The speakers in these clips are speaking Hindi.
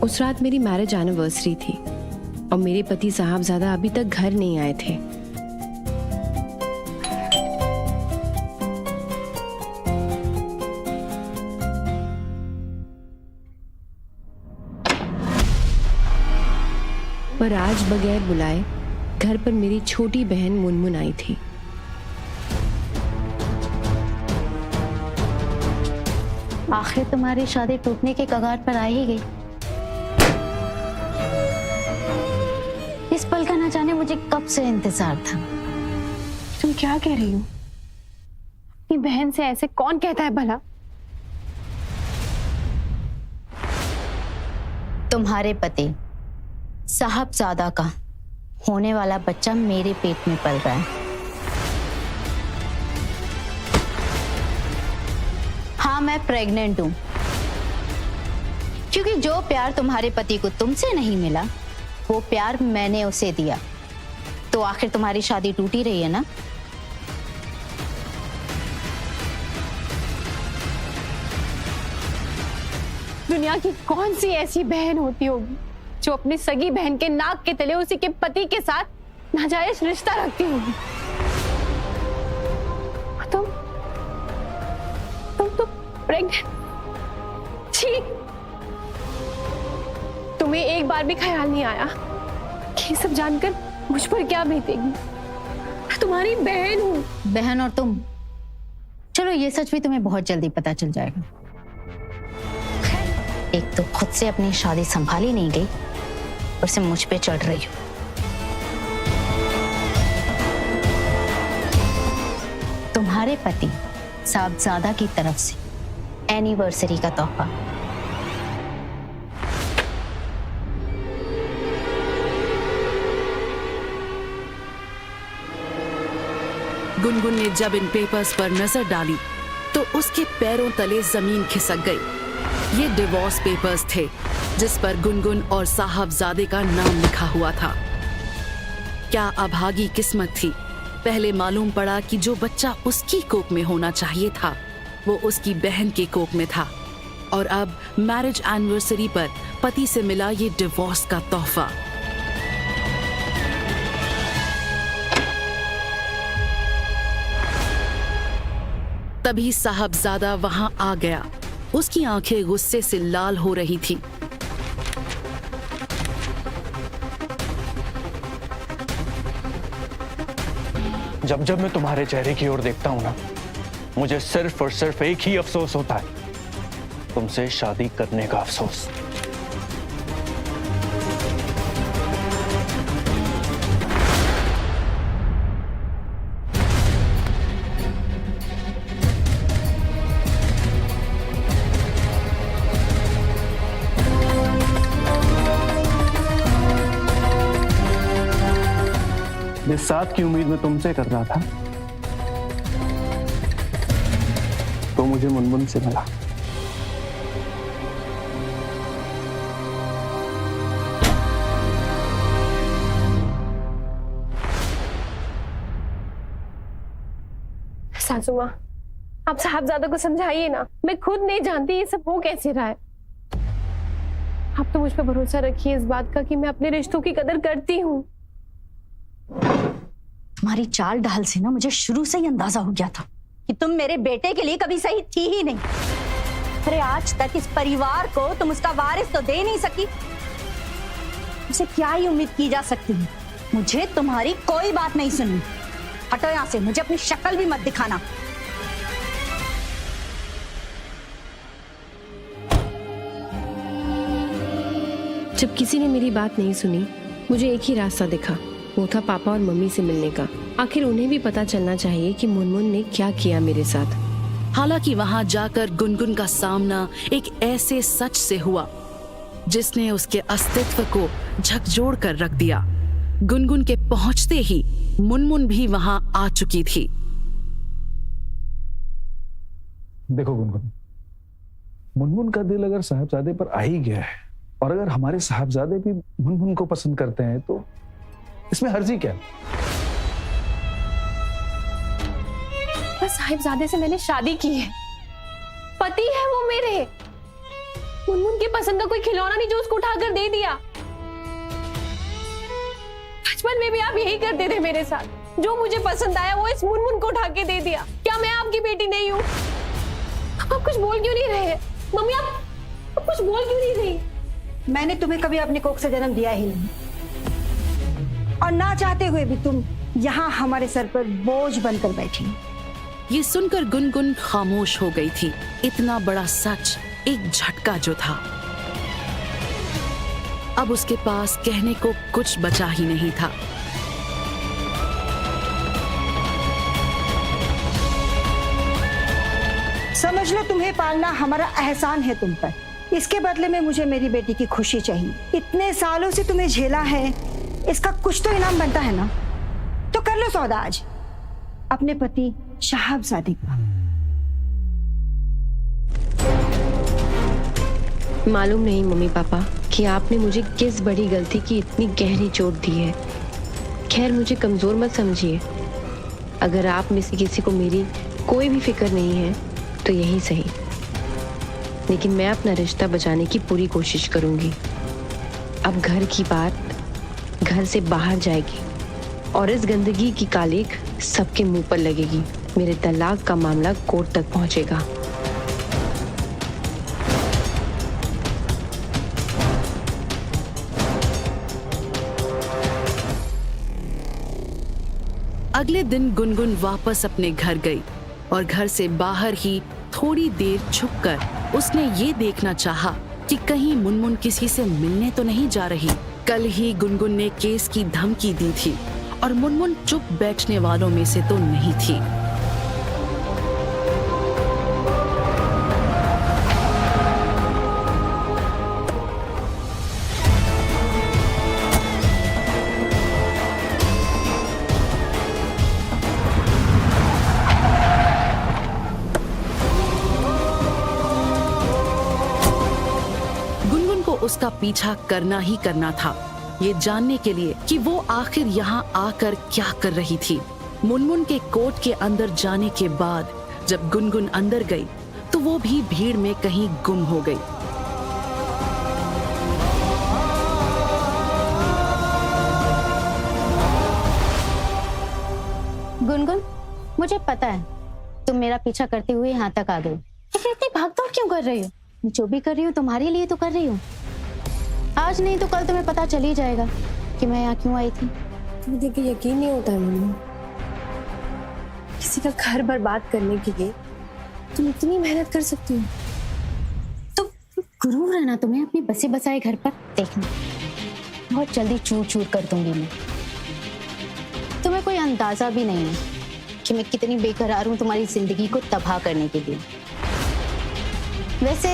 उस रात मेरी मैरिज एनिवर्सरी थी और मेरे पति साहबजादा अभी तक घर नहीं आए थे। पर आज बगैर बुलाए घर पर मेरी छोटी बहन मुनमुन आई थी। आखिर तुम्हारी शादी टूटने के कगार पर आ ही गई। इस पल का न जाने मुझे कब से इंतजार था। तुम क्या कह रही हो? अपनी बहन से ऐसे कौन कहता है भला? तुम्हारे पति साहबजादा का होने वाला बच्चा मेरे पेट में पल रहा है। हाँ, मैं प्रेग्नेंट हूं, क्योंकि जो प्यार तुम्हारे पति को तुमसे नहीं मिला वो प्यार मैंने उसे दिया। तो आखिर तुम्हारी शादी टूटी रही है ना? दुनिया की कौन सी ऐसी बहन होती होगी जो अपनी सगी बहन के नाक के तले उसी के पति के साथ नाजायज रिश्ता रखती होगी? तुम तो प्रेग्नेंट। छी! तुम्हें एक बार भी ख्याल नहीं आया कि ये सब जानकर मुझ पर क्या बीतेगी? मैं तुम्हारी बहन हूं। बहन और तुम, चलो ये सच भी तुम्हें बहुत जल्दी पता चल जाएगा। एक तो खुद से अपनी शादी संभाली नहीं गई और से मुझ पे चढ़ रही हो। तुम्हारे पति साहबजादा की तरफ से एनिवर्सरी का तोहफा। गुनगुन ने जब इन पेपर्स पर नजर डाली तो उसके पैरों तले जमीन खिसक गई। ये डिवोर्स पेपर्स थे जिस पर गुनगुन और साहबजादे का नाम लिखा हुआ था। क्या अभागी किस्मत थी। पहले मालूम पड़ा कि जो बच्चा उसकी कोख में होना चाहिए था वो उसकी बहन के कोख में था, और अब मैरिज एनिवर्सरी पर पति से मिला ये डिवोर्स का तोहफा। तभी साहबजादा वहां आ गया। उसकी आंखें गुस्से से लाल हो रही थी। जब जब मैं तुम्हारे चेहरे की ओर देखता हूं ना, मुझे सिर्फ और सिर्फ एक ही अफसोस होता है, तुमसे शादी करने का अफसोस। जिस साथ की उम्मीद मैं तुमसे कर रहा था तो मुझे मुनमुन से मिला। सासू माँ, आप साहबजादा को समझाइए ना। मैं खुद नहीं जानती ये सब हो कैसे रहा है। आप तो मुझ पर भरोसा रखिए इस बात का कि मैं अपने रिश्तों की कदर करती हूँ। तुम्हारी चाल ढाल से ना मुझे शुरू से ही अंदाजा हो गया था कि तुम मेरे बेटे के लिए कभी सही थी ही नहीं। अरे आज तक इस परिवार को तुम उसका वारिस तो दे नहीं सकी, उसे क्या ही उम्मीद की जा सकती है। मुझे तुम्हारी कोई बात नहीं सुननी। हटो यहां से, मुझे अपनी शक्ल भी मत दिखाना। जब किसी ने मेरी बात नहीं सुनी, मुझे एक ही रास्ता दिखा, वो था पापा और मम्मी से मिलने का। आखिर उन्हें भी पता चलना चाहिए कि मुनमुन ने क्या किया मेरे साथ। हालांकि वहां जाकर गुनगुन का सामना एक ऐसे सच से हुआ जिसने उसके अस्तित्व को झकझोर कर रख दिया। गुनगुन के पहुंचते ही मुनमुन भी वहां आ चुकी थी। देखो गुनगुन, मुनमुन का दिल अगर साहबजादे पर आ ही गया है और अगर हमारे साहबजादे भी मुनमुन को पसंद करते हैं तो इसमें हर्जी क्या है? बस साहिबजादे से मैंने शादी की है, पति है वो मेरे। मुनमुन की पसंद का कोई खिलौना नहीं जो उसको उठाकर दे दिया। बचपन में भी आप यही करते थे मेरे साथ, जो मुझे पसंद आया वो इस मुनमुन को उठा के दे दिया। क्या मैं आपकी बेटी नहीं हूँ? आप कुछ बोल क्यों नहीं रहे? मम्मी आप कुछ बोल क्यों नहीं रही? मैंने तुम्हें कभी अपनी कोख से जन्म दिया ही नहीं, और ना चाहते हुए भी तुम यहाँ हमारे सर पर बोझ बनकर बैठी। ये सुनकर गुनगुन खामोश हो गई थी। इतना बड़ा सच एक झटका जो था। अब उसके पास कहने को कुछ बचा ही नहीं था। समझ लो तुम्हें पालना हमारा एहसान है तुम पर। इसके बदले में मुझे मेरी बेटी की खुशी चाहिए। इतने सालों से तुम्हें झेला है, इसका कुछ तो इनाम बनता है ना। तो कर लो सौदा आज अपने पति शहाबजादे का। मालूम नहीं मम्मी पापा कि आपने मुझे किस बड़ी गलती की इतनी गहरी चोट दी है। खैर मुझे कमजोर मत समझिए। अगर आप में से किसी को मेरी कोई भी फिक्र नहीं है तो यही सही, लेकिन मैं अपना रिश्ता बचाने की पूरी कोशिश करूंगी। अब घर की बात घर से बाहर जाएगी और इस गंदगी की कालिख सबके मुंह पर लगेगी। मेरे तलाक का मामला कोर्ट तक पहुंचेगा। अगले दिन गुनगुन वापस अपने घर गई और घर से बाहर ही थोड़ी देर छुपकर उसने ये देखना चाहा कि कहीं मुनमुन किसी से मिलने तो नहीं जा रही। कल ही गुनगुन ने केस की धमकी दी थी और मुनमुन चुप बैठने वालों में से तो नहीं थी। उसका पीछा करना ही करना था, ये जानने के लिए कि वो आखिर यहाँ आकर क्या कर रही थी। मुनमुन के कोर्ट के अंदर जाने के बाद जब गुनगुन अंदर गई तो वो भी भीड़ में कहीं गुम हो गई। गुनगुन, मुझे पता है तुम मेरा पीछा करते हुए यहाँ तक आ गई, लेकिन इतनी भागदौड़ क्यों कर रही हो? मैं जो भी कर रही हूँ तुम्हारे लिए तो कर रही हूँ। आज नहीं तो कल तुम्हें पता चल ही जाएगा कि मैं यहाँ क्यों आई थी। मुझे कि यकीन नहीं होता है मम्मी, किसी का घर बर्बाद करने के लिए तुम इतनी मेहनत कर सकती हो। तो गुरूर है ना तुम्हें अपने बसे बसाए घर पर। देखना बहुत जल्दी चूर चूर कर दूंगी मैं। तुम्हें कोई अंदाजा भी नहीं है कि मैं कितनी बेकरार हूँ तुम्हारी जिंदगी को तबाह करने के लिए। वैसे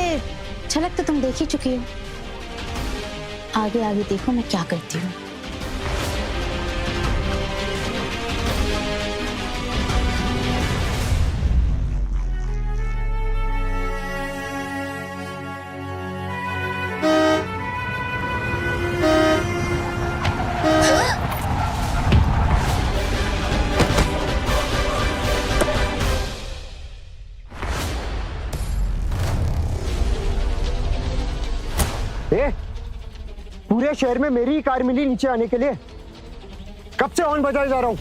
झलक तो तुम देख ही चुकी हो, आगे आगे देखो मैं क्या करती हूँ। पूरे शहर में मेरी ही कार मिली नीचे आने के लिए। कब से हॉर्न बजाए जा रहा हूं।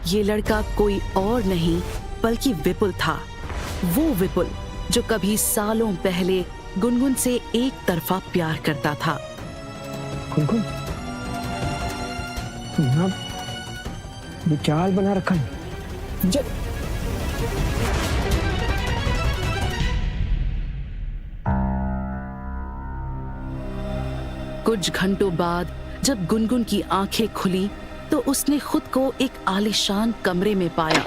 ये लड़का कोई और नहीं बल्कि विपुल था। वो विपुल जो कभी सालों पहले गुनगुन से एक तरफा प्यार करता था। गुनगुन, यहाँ ये क्या हाल बना रखा है? कुछ घंटों बाद जब गुनगुन की आंखें खुली तो उसने खुद को एक आलीशान कमरे में पाया।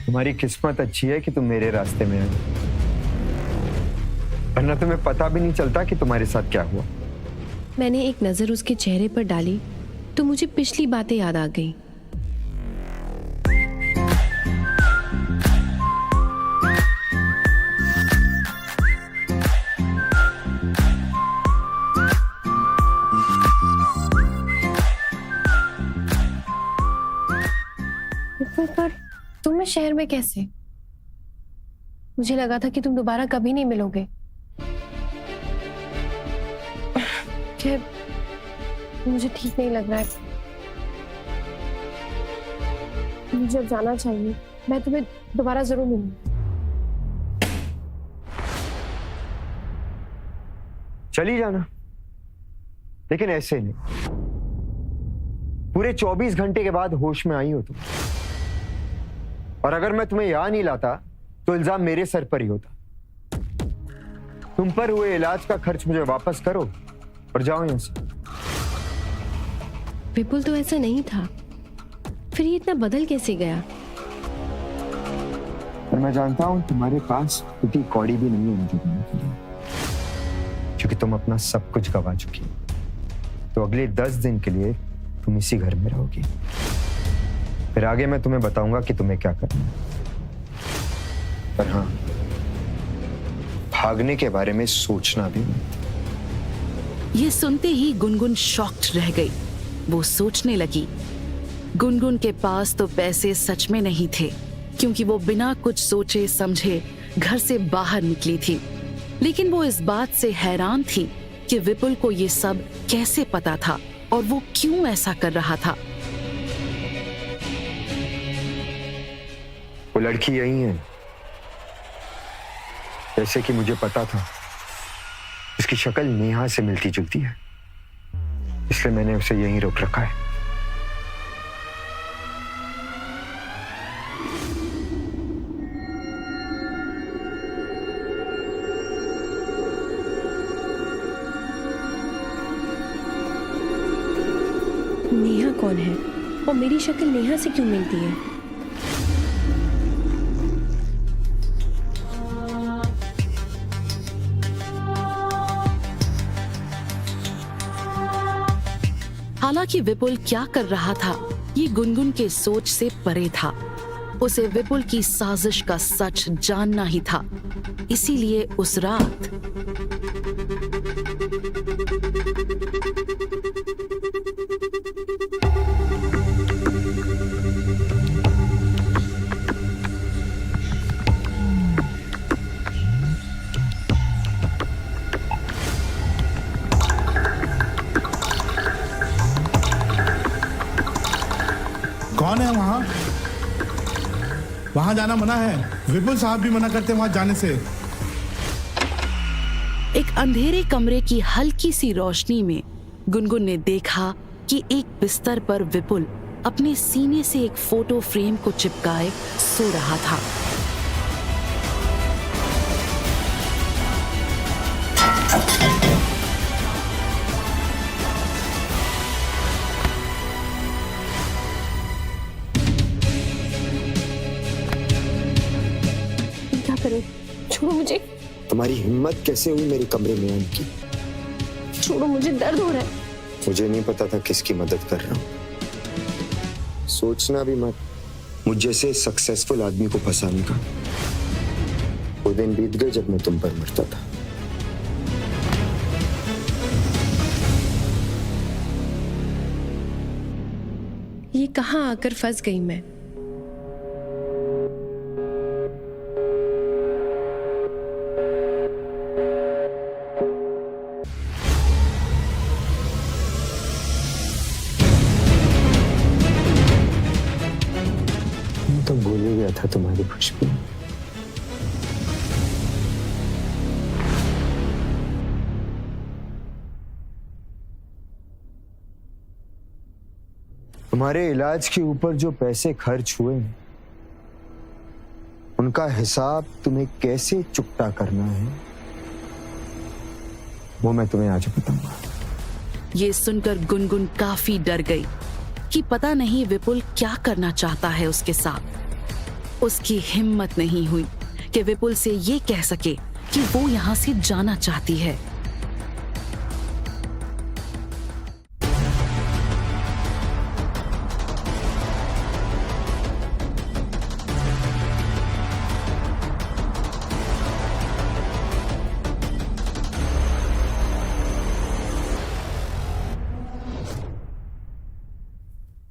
तुम्हारी किस्मत अच्छी है कि तुम मेरे रास्ते में आई, वरना तुम्हें पता भी नहीं चलता कि तुम्हारे साथ क्या हुआ। मैंने एक नजर उसके चेहरे पर डाली तो मुझे पिछली बातें याद आ गई। पर तुम इस शहर में कैसे? मुझे लगा था कि तुम दोबारा कभी नहीं मिलोगे। खैर, मुझे ठीक नहीं लग रहा है। मुझे अब जाना चाहिए। मैं तुम्हें दोबारा जरूर मिलूंगी। चली जाना, लेकिन ऐसे नहीं। पूरे 24 घंटे के बाद होश में आई हो तुम, और अगर मैं तुम्हें यहाँ नहीं लाता तो इल्जाम मेरे सर पर ही होता। तुम पर हुए इलाज का खर्च मुझे वापस करो और जाओ यहाँ से। विपुल तो ऐसा नहीं था, फिर ये इतना बदल कैसे गया? पर मैं जानता हूं तुम्हारे पास इतनी कौड़ी भी नहीं है मुझे देने के लिए, क्योंकि तुम अपना सब कुछ गवा चुकी हो। तो अगले 10 दिन के लिए तुम इसी घर में रहोगी, फिर आगे मैं तुम्हें बताऊंगा कि तुम्हें क्या करना है। पर हाँ, भागने के बारे में सोचना भी नहीं। ये सुनते ही गुनगुन शॉक्ड रह गई। वो सोचने लगी, गुनगुन के पास तो पैसे सच में नहीं थे, क्योंकि वो बिना कुछ सोचे समझे घर से बाहर निकली थी। लेकिन वो इस बात से हैरान थी कि विपुल को ये सब कैसे पता था और वो क्यों ऐसा कर रहा था। वो लड़की यही है, जैसे कि मुझे पता था। इसकी शक्ल नेहा से मिलती जुलती है, इसलिए मैंने उसे यहीं रोक रखा है। नेहा कौन है और मेरी शक्ल नेहा से क्यों मिलती है? हालांकि विपुल क्या कर रहा था ये गुनगुन के सोच से परे था। उसे विपुल की साजिश का सच जानना ही था, इसीलिए उस रात कौन है वहां? वहां जाना मना है। विपुल साहब भी मना करते वहां जाने से। एक अंधेरे कमरे की हल्की सी रोशनी में गुनगुन ने देखा कि एक बिस्तर पर विपुल अपने सीने से एक फोटो फ्रेम को चिपकाए सो रहा था। क्या करूं? छोड़ो मुझे। तुम्हारी हिम्मत कैसे हुई मेरे कमरे में आने की? छोड़ो, मुझे दर्द हो रहा है। मुझे नहीं पता था किसकी मदद कर रहा हूं। सोचना भी मत, मुझ जैसे सक्सेसफुल आदमी को फंसाने का। वो दिन बीत गए जब मैं तुम पर मरता था। ये कहाँ आकर फंस गई मैं? तो भूल ही गया था तुम्हारी खुशबू। तुम्हारे इलाज के ऊपर जो पैसे खर्च हुए उनका हिसाब तुम्हें कैसे चुकता करना है वो मैं तुम्हें आज बताऊंगा। ये सुनकर गुनगुन काफी डर गई कि पता नहीं विपुल क्या करना चाहता है उसके साथ। उसकी हिम्मत नहीं हुई कि विपुल से ये कह सके कि वो यहाँ से जाना चाहती है।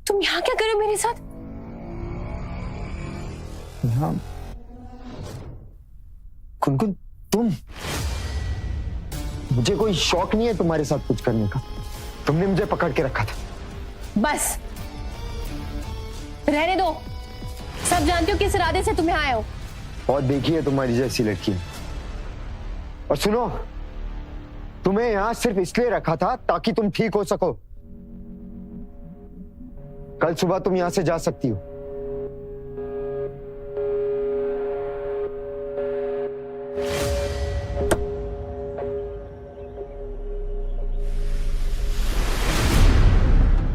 तुम यहाँ क्या कर रहे हो मेरे साथ? नेहा, गुनगुन तुम, मुझे कोई शौक नहीं है तुम्हारे साथ कुछ करने का। तुमने मुझे पकड़ के रखा था। बस रहने दो, सब जानती हो किस इरादे से तुम्हें आए हो। और देखिए तुम्हारी जैसी लड़की। और सुनो, तुम्हें यहां सिर्फ इसलिए रखा था ताकि तुम ठीक हो सको। कल सुबह तुम यहां से जा सकती हो।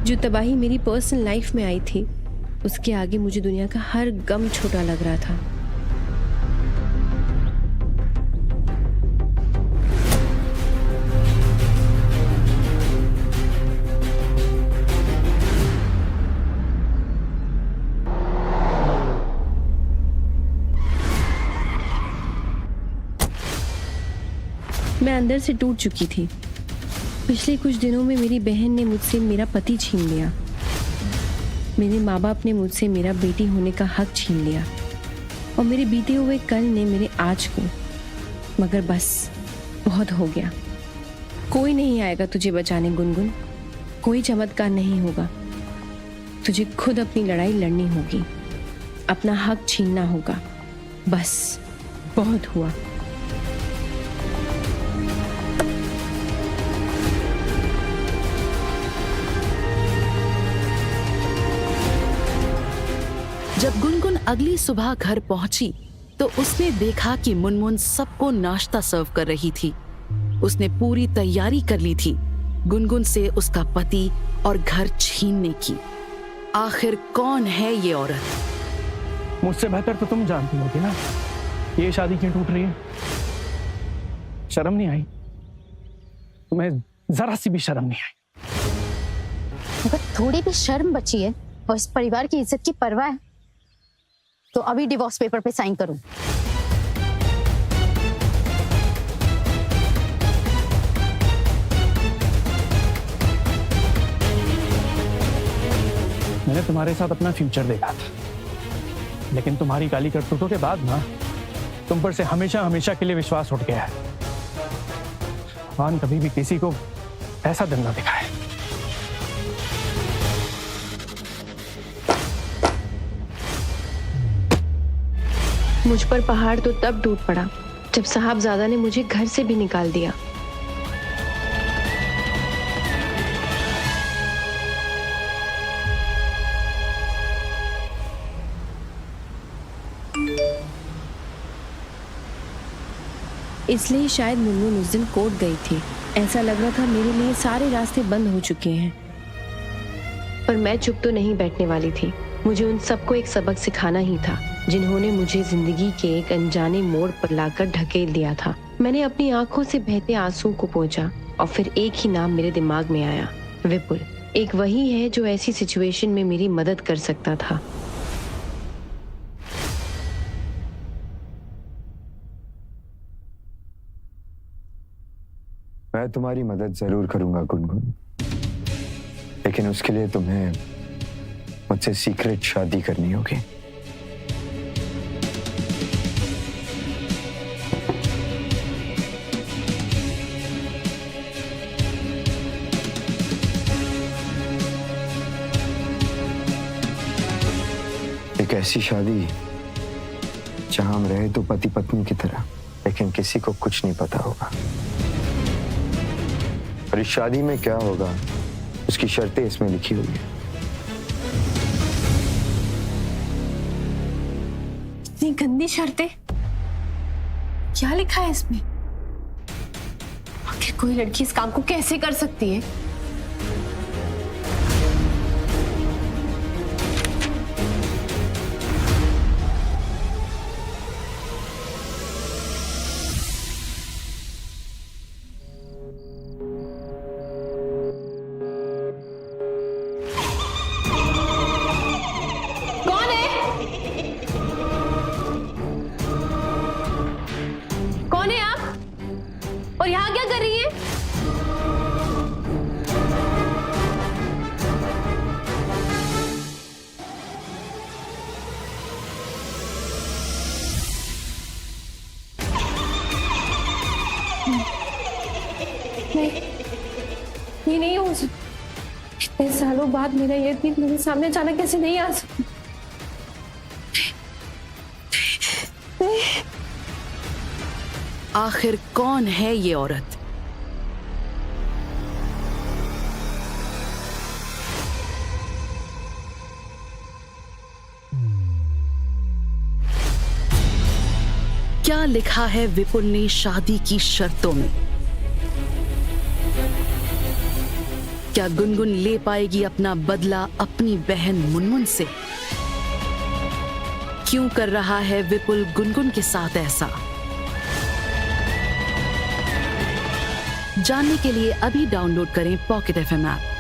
जो तबाही मेरी पर्सनल लाइफ में आई थी, उसके आगे मुझे दुनिया का हर गम छोटा लग रहा था। मैं अंदर से टूट चुकी थी। पिछले कुछ दिनों में मेरी बहन ने मुझसे मेरा पति छीन लिया। मेरे माँ बाप ने मुझसे मेरा बेटी होने का हक छीन लिया, और मेरे बीते हुए कल ने मेरे आज को। मगर बस बहुत हो गया। कोई नहीं आएगा तुझे बचाने गुनगुन, कोई चमत्कार नहीं होगा। तुझे खुद अपनी लड़ाई लड़नी होगी, अपना हक छीनना होगा। बस बहुत हुआ। जब गुनगुन अगली सुबह घर पहुंची तो उसने देखा कि मुनमुन सबको नाश्ता सर्व कर रही थी। उसने पूरी तैयारी कर ली थी गुनगुन से उसका पति और घर छीनने की। आखिर कौन है ये औरत? मुझसे बेहतर तो तुम जानती होगी ना, ये शादी क्यों टूट रही है। शर्म नहीं आई तुम्हें? जरा सी भी शर्म नहीं आई? अगर थोड़ी भी शर्म बची है और इस परिवार की इज्जत की परवाह है तो अभी डिवोर्स पेपर पे साइन करो। मैंने तुम्हारे साथ अपना फ्यूचर देखा था, लेकिन तुम्हारी काली करतूतों के बाद ना तुम पर से हमेशा हमेशा के लिए विश्वास उठ गया है। भगवान कभी भी किसी को ऐसा दिन ना दिखाए। मुझ पर पहाड़ तो तब टूट पड़ा जब साहबजादा ने मुझे घर से भी निकाल दिया। इसलिए शायद मुनमुन उस दिन कोर्ट गई थी। ऐसा लग रहा था मेरे लिए सारे रास्ते बंद हो चुके हैं, पर मैं चुप तो नहीं बैठने वाली थी। मुझे उन सबको एक सबक सिखाना ही था, जिन्होंने मुझे जिंदगी के एक अनजाने मोड़ पर लाकर ढकेल दिया था। मैंने अपनी आंखों से बहते आंसू को पोंछा और फिर एक ही नाम मेरे दिमाग में आया, विपुल। एक वही है जो ऐसी सिचुएशन में मेरी मदद कर सकता था। मैं तुम्हारी मदद जरूर करूंगा गुनगुन, लेकिन उसके लिए तुम्हें मुझसे सीक्रेट शादी करनी होगी। एक ऐसी शादी जहां हम रहे तो पति पत्नी की तरह, लेकिन किसी को कुछ नहीं पता होगा। और इस शादी में क्या होगा उसकी शर्तें इसमें लिखी हुई है। इतनी गंदी शर्तें, क्या लिखा है इसमें? आखिर कोई लड़की इस काम को कैसे कर सकती है? कौन है आप? और यहाँ क्या कर रही है? नहीं, ये नहीं हो सकता। इतने सालों बाद मेरा ये दिन मेरे सामने अचानक कैसे नहीं आ सकता। आखिर कौन है ये औरत? क्या लिखा है विपुल ने शादी की शर्तों में? क्या गुनगुन ले पाएगी अपना बदला अपनी बहन मुनमुन से? क्यों कर रहा है विपुल गुनगुन के साथ ऐसा? जानने के लिए अभी डाउनलोड करें पॉकेट FM ऐप।